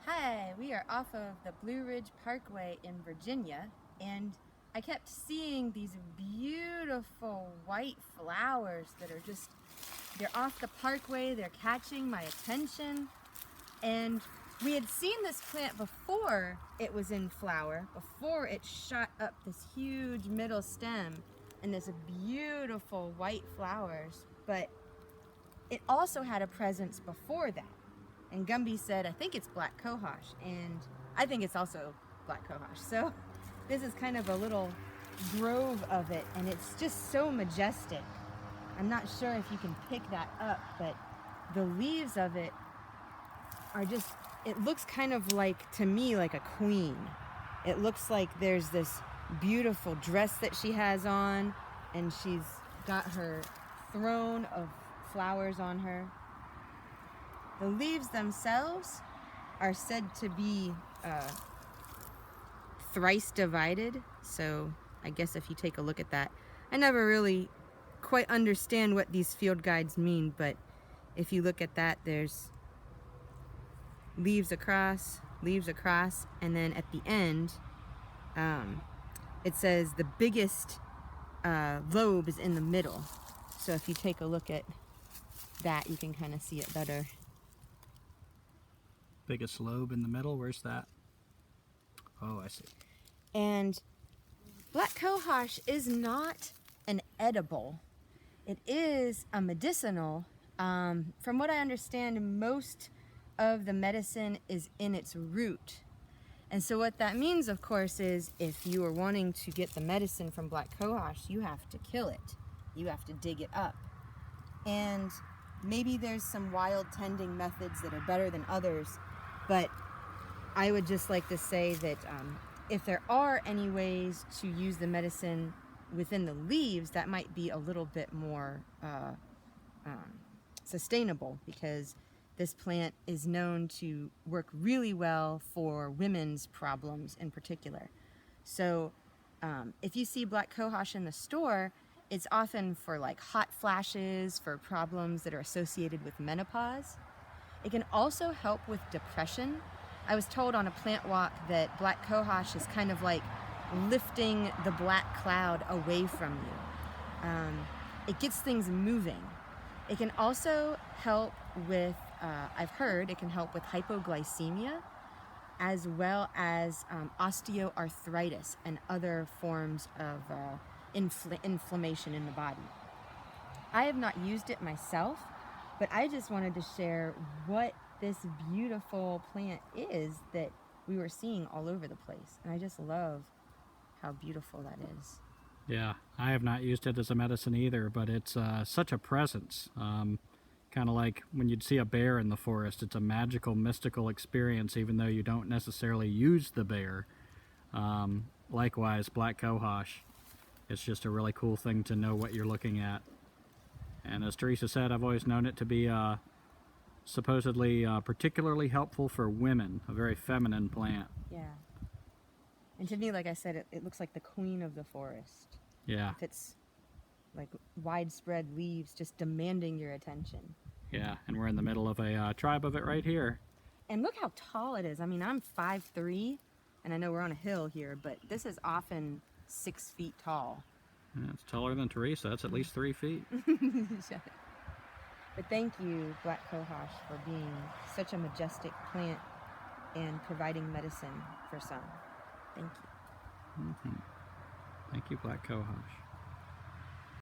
Hi, we are off of the Blue Ridge Parkway in Virginia, and I kept seeing these beautiful white flowers that are they're off the parkway, they're catching my attention. And we had seen this plant before it was in flower, before it shot up this huge middle stem and this beautiful white flowers, but it also had a presence before that. And Gumby said, I think it's black cohosh, and I think it's also black cohosh. So this is kind of a little grove of it, and it's just so majestic. I'm not sure if you can pick that up, but the leaves of it are just, it looks kind of like, to me, like a queen. It looks like there's this beautiful dress that she has on, and she's got her throne of flowers on her. The leaves themselves are said to be thrice divided, so I guess if you take a look at that, I never really quite understand what these field guides mean, but if you look at that, there's leaves across, and then at the end, it says the biggest lobe is in the middle. So if you take a look at that, you can kind of see it better. Biggest lobe in the middle, where's that? Oh, I see. And black cohosh is not an edible. It is a medicinal. From what I understand, most of the medicine is in its root. And so what that means, of course, is if you are wanting to get the medicine from black cohosh, you have to kill it. You have to dig it up. And maybe there's some wild tending methods that are better than others, but I would just like to say that if there are any ways to use the medicine within the leaves, that might be a little bit more sustainable, because this plant is known to work really well for women's problems in particular. So if you see black cohosh in the store, it's often for like hot flashes, for problems that are associated with menopause. It can also help with depression. I was told on a plant walk that black cohosh is kind of like lifting the black cloud away from you. It gets things moving. It can also help with, I've heard, it can help with hypoglycemia, as well as osteoarthritis and other forms of inflammation in the body. I have not used it myself, but I just wanted to share what this beautiful plant is that we were seeing all over the place. And I just love how beautiful that is. Yeah, I have not used it as a medicine either, but it's such a presence. Kind of like when you'd see a bear in the forest. It's a magical, mystical experience, even though you don't necessarily use the bear. Likewise, black cohosh. It's just a really cool thing to know what you're looking at. And as Teresa said, I've always known it to be supposedly particularly helpful for women, a very feminine plant. Yeah. And to me, like I said, it looks like the queen of the forest. Yeah. If it's like widespread leaves just demanding your attention. Yeah, and we're in the middle of a tribe of it right here. And look how tall it is. I mean, I'm 5'3", and I know we're on a hill here, but this is often 6 feet tall. Yeah, it's taller than Teresa. That's at least 3 feet. But thank you, black cohosh, for being such a majestic plant and providing medicine for some. Thank you. Thank you, black cohosh.